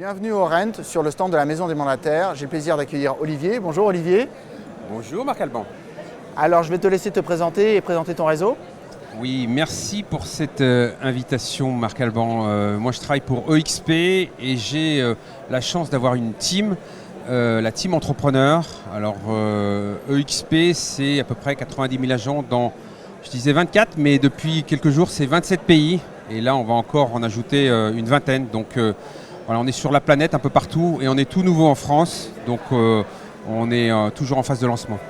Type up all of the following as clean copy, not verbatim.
Bienvenue au Rent sur le stand de la Maison des Mandataires. J'ai le plaisir d'accueillir Olivier. Bonjour Olivier. Bonjour Marc Alban. Alors je vais te laisser te présenter et présenter ton réseau. Oui, merci pour cette invitation Marc Alban. Moi je travaille pour EXP et j'ai la chance d'avoir une team, la team entrepreneur. Alors EXP c'est à peu près 90 000 agents dans, je disais 24, mais depuis quelques jours c'est 27 pays. Et là on va encore en ajouter une vingtaine. Donc voilà, on est sur la planète un peu partout et on est tout nouveau en France. Donc on est toujours en phase de lancement.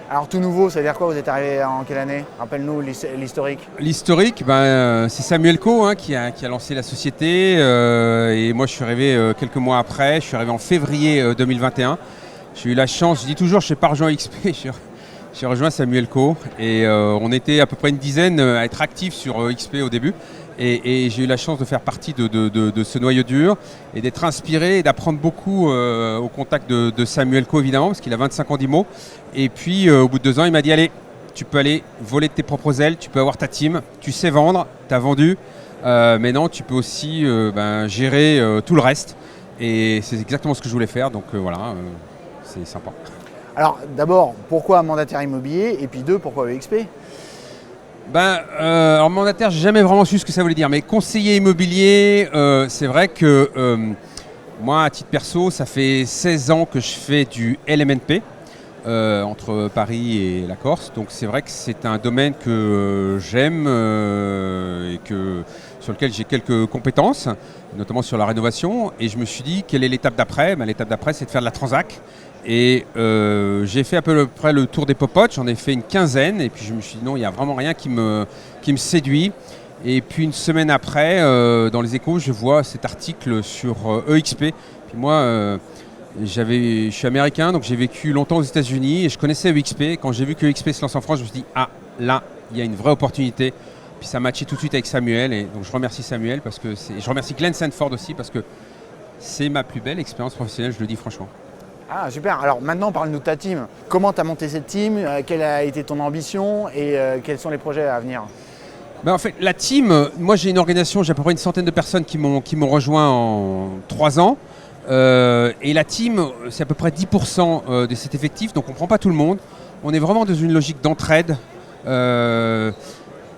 Alors tout nouveau, ça veut dire quoi? Vous êtes arrivé en quelle année? Rappelle-nous l'historique. L'historique, c'est Samuel Coe qui a lancé la société et moi je suis arrivé quelques mois après, je suis arrivé en février 2021. J'ai eu la chance, je dis toujours je n'ai pas rejoint XP, j'ai rejoint Samuel Coe et on était à peu près une dizaine à être actifs sur XP au début. Et j'ai eu la chance de faire partie de ce noyau dur et d'être inspiré et d'apprendre beaucoup au contact de Samuel Coe évidemment parce qu'il a 25 ans d'IMO. Et puis au bout de 2 ans il m'a dit allez, tu peux aller voler de tes propres ailes, tu peux avoir ta team, tu sais vendre, tu as vendu, mais non tu peux aussi gérer tout le reste. Et c'est exactement ce que je voulais faire, donc voilà, c'est sympa. Alors d'abord, pourquoi mandataire immobilier? Et puis 2, pourquoi EXP? Alors mandataire, j'ai jamais vraiment su ce que ça voulait dire, mais conseiller immobilier, c'est vrai que moi, à titre perso, ça fait 16 ans que je fais du LMNP entre Paris et la Corse, donc c'est vrai que c'est un domaine que j'aime et sur lequel j'ai quelques compétences, notamment sur la rénovation, et je me suis dit, quelle est l'étape d'après? L'étape d'après, c'est de faire de la transac. Et j'ai fait à peu près le tour des popotes, j'en ai fait une quinzaine et puis je me suis dit non, il n'y a vraiment rien qui me séduit. Et puis une semaine après, dans les Échos, je vois cet article sur EXP. Puis moi, je suis américain, donc j'ai vécu longtemps aux États-Unis et je connaissais EXP. Quand j'ai vu que EXP se lance en France, je me suis dit ah, là, il y a une vraie opportunité. Puis ça matchait tout de suite avec Samuel et donc je remercie Samuel parce que je remercie Glenn Sanford aussi parce que c'est ma plus belle expérience professionnelle, je le dis franchement. Ah super, alors maintenant parle-nous de ta team. Comment tu as monté cette team? Quelle a été ton ambition? Et quels sont les projets à venir? En fait, la team, moi j'ai une organisation, j'ai à peu près une centaine de personnes qui m'ont rejoint en 3 ans. Et la team, c'est à peu près 10% de cet effectif, donc on ne prend pas tout le monde. On est vraiment dans une logique d'entraide. On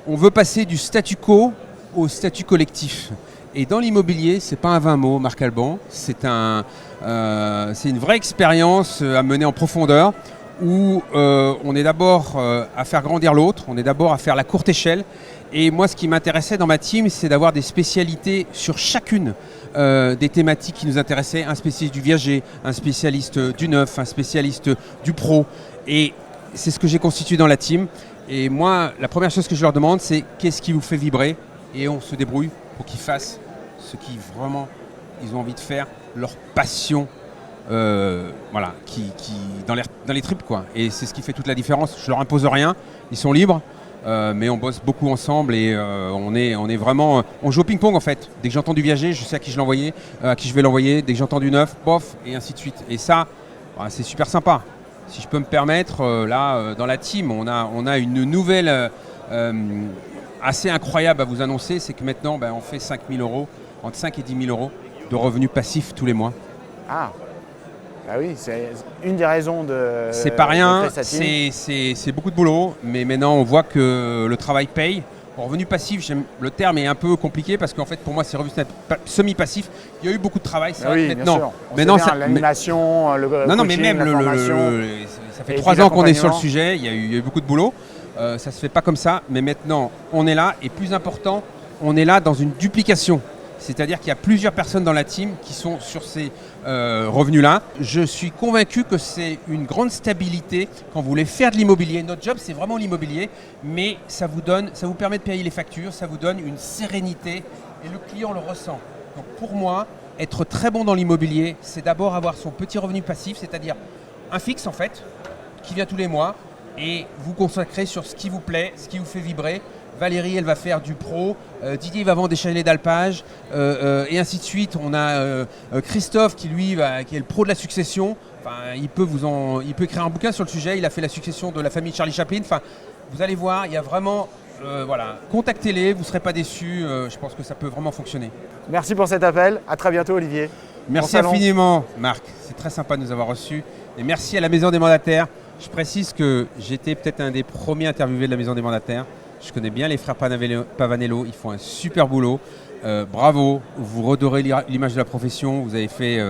veut passer du statu quo au statut collectif. Et dans l'immobilier, ce n'est pas un vain mot, Marc Alban, c'est une vraie expérience à mener en profondeur où on est d'abord à faire grandir l'autre, on est d'abord à faire la courte échelle. Et moi, ce qui m'intéressait dans ma team, c'est d'avoir des spécialités sur chacune des thématiques qui nous intéressaient. Un spécialiste du viager, un spécialiste du neuf, un spécialiste du pro. Et c'est ce que j'ai constitué dans la team. Et moi, la première chose que je leur demande, c'est qu'est-ce qui vous fait vibrer? Et on se débrouille pour qu'ils fassent ce qui vraiment ils ont envie de faire, leur passion, qui dans les tripes quoi. Et c'est ce qui fait toute la différence. Je leur impose rien, ils sont libres, mais on bosse beaucoup ensemble et on est vraiment, on joue au ping-pong en fait. Dès que j'entends du viager, je sais à qui je l'envoyer, à qui je vais l'envoyer. Dès que j'entends du neuf, bof, et ainsi de suite. Et ça, c'est super sympa. Si je peux me permettre, dans la team, on a une nouvelle assez incroyable à vous annoncer, c'est que maintenant, on fait 5 000 euros, entre 5 et 10 000 euros de revenus passifs tous les mois. Ah, bah oui, c'est une des raisons de. C'est pas rien, c'est beaucoup de boulot, mais maintenant on voit que le travail paye. Revenu passif, le terme est un peu compliqué parce qu'en fait pour moi c'est revenu semi-passif. Il y a eu beaucoup de travail, c'est vrai que maintenant. Maintenant, l'animation, le coaching, non, mais même la formation. Ça fait 3 ans qu'on est sur le sujet, il y a eu beaucoup de boulot. Ça ne se fait pas comme ça, mais maintenant on est là et plus important, on est là dans une duplication. C'est-à-dire qu'il y a plusieurs personnes dans la team qui sont sur ces revenus-là. Je suis convaincu que c'est une grande stabilité quand vous voulez faire de l'immobilier. Notre job, c'est vraiment l'immobilier, mais ça vous permet de payer les factures, ça vous donne une sérénité et le client le ressent. Donc pour moi, être très bon dans l'immobilier, c'est d'abord avoir son petit revenu passif, c'est-à-dire un fixe en fait, qui vient tous les mois et vous consacrer sur ce qui vous plaît, ce qui vous fait vibrer. Valérie, elle va faire du pro, Didier va vendre des chalets d'alpage, et ainsi de suite. On a Christophe qui lui qui est le pro de la succession. Enfin, il peut écrire un bouquin sur le sujet. Il a fait la succession de la famille Charlie Chaplin. Enfin, vous allez voir, il y a vraiment, contactez-les, vous ne serez pas déçus. Je pense que ça peut vraiment fonctionner. Merci pour cet appel. À très bientôt, Olivier. Merci salon. infiniment, Marc. C'est très sympa de nous avoir reçus. Et merci à la Maison des Mandataires. Je précise que j'étais peut-être un des premiers interviewés de la Maison des Mandataires. Je connais bien les frères Pavanello. Ils font un super boulot. Bravo. Vous redorez l'image de la profession. Vous avez fait...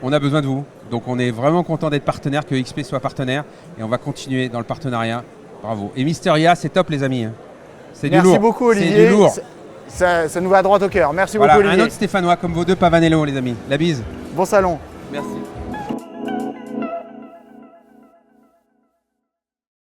on a besoin de vous. Donc on est vraiment content d'être partenaire, que XP soit partenaire. Et on va continuer dans le partenariat. Bravo. Et Mysteria, c'est top les amis. C'est du lourd. Merci beaucoup Olivier. C'est du lourd. Ça nous va droit au cœur. Merci Voilà, beaucoup Olivier. un autre Stéphanois comme vos deux Pavanello les amis. La bise. Bon salon. Merci.